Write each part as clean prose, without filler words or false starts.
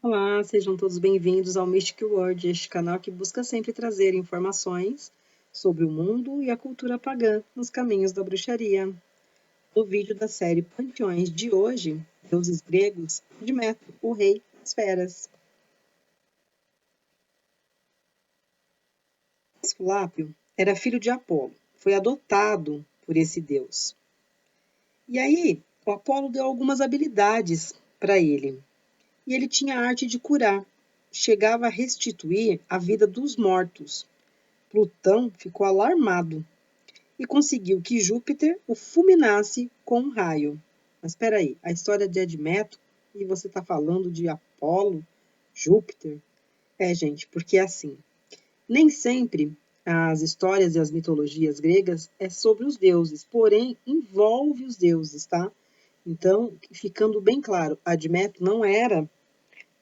Olá, sejam todos bem-vindos ao Mystic World, este canal que busca sempre trazer informações sobre o mundo e a cultura pagã nos caminhos da bruxaria. No vídeo da série Panteões de hoje, deuses gregos, Admeto, o rei das feras. Esculápio era filho de Apolo, foi adotado por esse deus. E aí, o Apolo deu algumas habilidades para ele. E ele tinha a arte de curar, chegava a restituir a vida dos mortos. Plutão ficou alarmado e conseguiu que Júpiter o fulminasse com um raio. Mas espera aí, a história de Admeto e você está falando de Apolo, Júpiter? Gente, porque é assim, nem sempre as histórias e as mitologias gregas é sobre os deuses, porém envolve os deuses, tá? Então, ficando bem claro, Admeto não era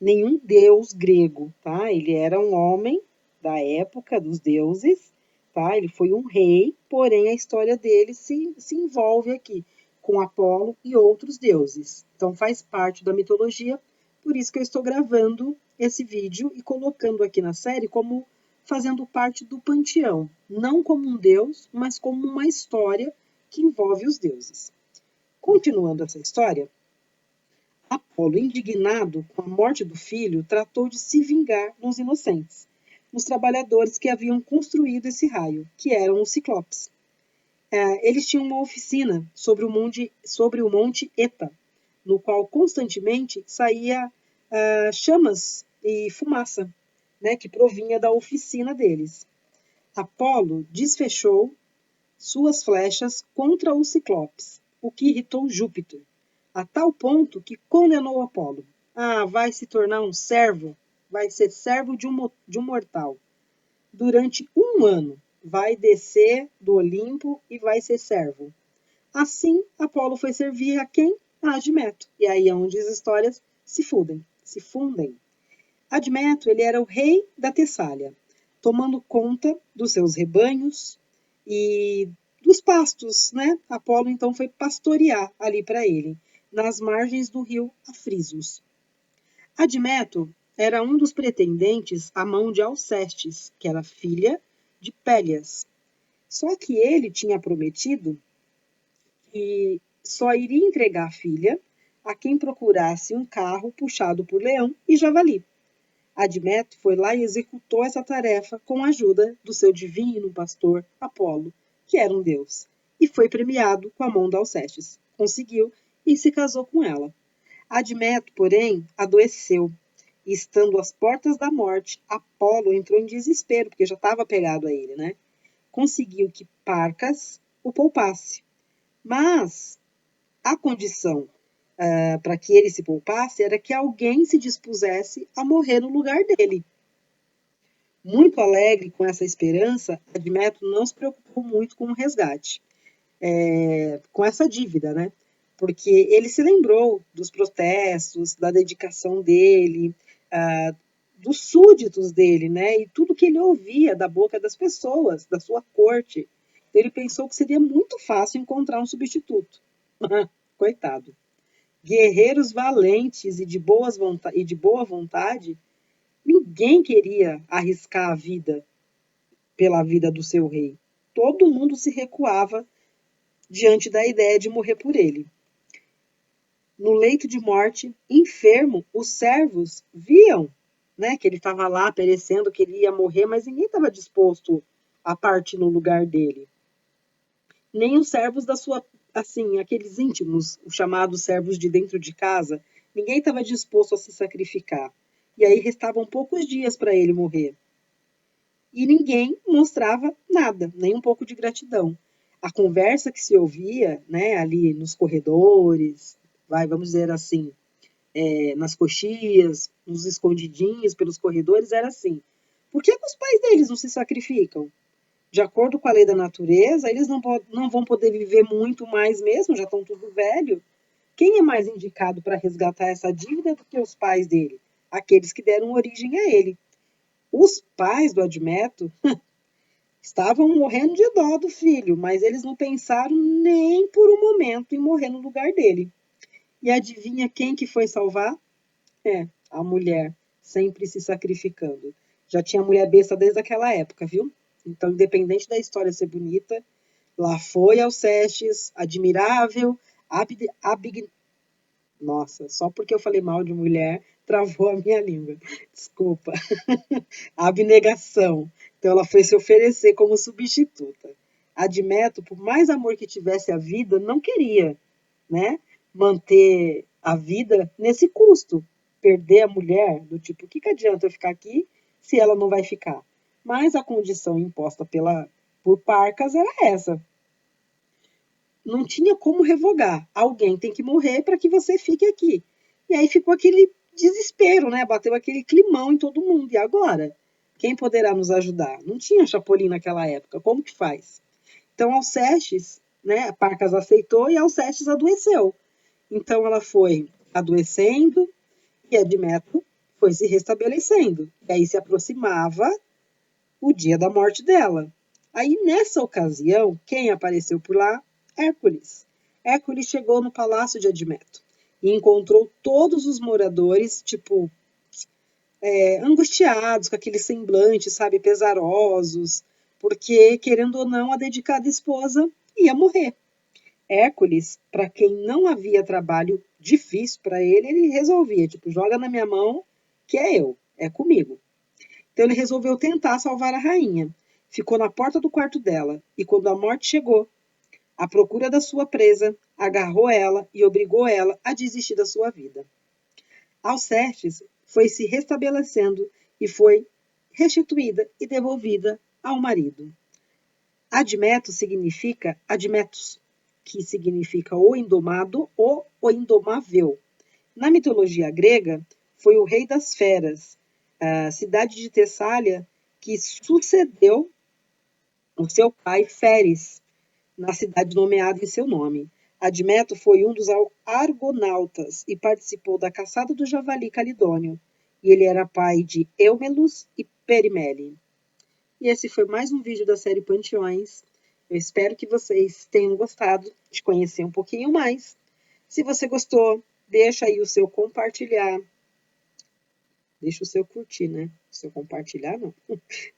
nenhum deus grego, tá? Ele era um homem da época dos deuses, tá? Ele foi um rei, porém a história dele se envolve aqui com Apolo e outros deuses. Então faz parte da mitologia, por isso que eu estou gravando esse vídeo e colocando aqui na série como fazendo parte do panteão, não como um deus, mas como uma história que envolve os deuses. Continuando essa história, Apolo, indignado com a morte do filho, tratou de se vingar nos inocentes, nos trabalhadores que haviam construído esse raio, que eram os ciclopes. Eles tinham uma oficina sobre o monte Eta, no qual constantemente saía chamas e fumaça, né, que provinha da oficina deles. Apolo desfechou suas flechas contra os ciclopes, o que irritou Júpiter, a tal ponto que condenou Apolo. Vai se tornar um servo, vai ser servo de um mortal. Durante um ano, vai descer do Olimpo e vai ser servo. Assim, Apolo foi servir a quem? A Admeto. E aí é onde as histórias se fundem. Admeto, ele era o rei da Tessália, tomando conta dos seus rebanhos e dos pastos, né? Apolo então foi pastorear ali para ele, nas margens do rio Afrisos. Admeto era um dos pretendentes à mão de Alcestes, que era filha de Pélias. Só que ele tinha prometido que só iria entregar a filha a quem procurasse um carro puxado por leão e javali. Admeto foi lá e executou essa tarefa com a ajuda do seu divino pastor Apolo, que era um deus, e foi premiado com a mão de Alcestes. Conseguiu e se casou com ela. Admeto, porém, adoeceu, e estando às portas da morte, Apolo entrou em desespero, porque já estava pegado a ele, né? Conseguiu que Parcas o poupasse. Mas a condição para que ele se poupasse era que alguém se dispusesse a morrer no lugar dele. Muito alegre com essa esperança, Admeto não se preocupou muito com o resgate, com essa dívida, né? Porque ele se lembrou dos protestos, da dedicação dele, dos súditos dele, né? E tudo que ele ouvia da boca das pessoas, da sua corte. Então, ele pensou que seria muito fácil encontrar um substituto. Coitado. Guerreiros valentes e de boa vontade, ninguém queria arriscar a vida pela vida do seu rei. Todo mundo se recuava diante da ideia de morrer por ele. No leito de morte, enfermo, os servos viam, né, que ele estava lá perecendo, que ele ia morrer, mas ninguém estava disposto a partir no lugar dele. Nem os servos da sua, assim, aqueles íntimos, os chamados servos de dentro de casa, ninguém estava disposto a se sacrificar. E aí restavam poucos dias para ele morrer. E ninguém mostrava nada, nem um pouco de gratidão. A conversa que se ouvia, né, ali nos corredores, vamos dizer assim, nas coxias, nos escondidinhos pelos corredores, era assim. Por que os pais deles não se sacrificam? De acordo com a lei da natureza, eles não vão poder viver muito mais mesmo, já estão tudo velho. Quem é mais indicado para resgatar essa dívida do que os pais dele? Aqueles que deram origem a ele. Os pais do Admeto estavam morrendo de dó do filho, mas eles não pensaram nem por um momento em morrer no lugar dele. E adivinha quem que foi salvar? A mulher sempre se sacrificando. Já tinha mulher besta desde aquela época, viu? Então, independente da história ser bonita, lá foi Alcestes, admirável, nossa, só porque eu falei mal de mulher, travou a minha língua. Desculpa. A abnegação. Então, ela foi se oferecer como substituta. Admeto, por mais amor que tivesse a vida, não queria, né, manter a vida nesse custo. Perder a mulher, do tipo, o que adianta eu ficar aqui se ela não vai ficar? Mas a condição imposta por Parcas era essa. Não tinha como revogar. Alguém tem que morrer para que você fique aqui. E aí ficou aquele desespero, né? Bateu aquele climão em todo mundo. E agora? Quem poderá nos ajudar? Não tinha Chapolin naquela época. Como que faz? Então, Alcestes, né? Parcas aceitou e Alcestes adoeceu. Então, ela foi adoecendo e Admeto foi se restabelecendo. E aí se aproximava o dia da morte dela. Aí, nessa ocasião, quem apareceu por lá? Hércules. Hércules chegou no palácio de Admeto e encontrou todos os moradores, tipo, angustiados, com aquele semblante, sabe, pesarosos, porque, querendo ou não, a dedicada esposa ia morrer. Hércules, para quem não havia trabalho difícil para ele resolvia, tipo, joga na minha mão, que é eu, é comigo. Então ele resolveu tentar salvar a rainha. Ficou na porta do quarto dela e quando a morte chegou, à procura da sua presa, agarrou ela e obrigou ela a desistir da sua vida. Alcestes foi se restabelecendo e foi restituída e devolvida ao marido. Admeto significa Admetus, que significa o indomado ou o indomável. Na mitologia grega, foi o rei das feras, a cidade de Tessália, que sucedeu o seu pai Féris, na cidade nomeada em seu nome. Admeto foi um dos argonautas e participou da caçada do javali calidônio. E ele era pai de Eumelus e Perimele. E esse foi mais um vídeo da série Panteões. Eu espero que vocês tenham gostado de conhecer um pouquinho mais. Se você gostou, deixa aí o seu compartilhar. Deixa o seu curtir, né? O seu compartilhar, não.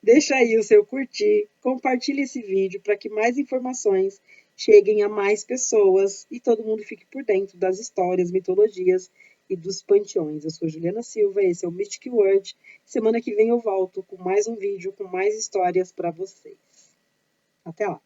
Deixa aí o seu curtir, compartilhe esse vídeo para que mais informações cheguem a mais pessoas e todo mundo fique por dentro das histórias, mitologias e dos panteões. Eu sou Juliana Silva, esse é o Mystic World. Semana que vem eu volto com mais um vídeo, com mais histórias para vocês. Até lá!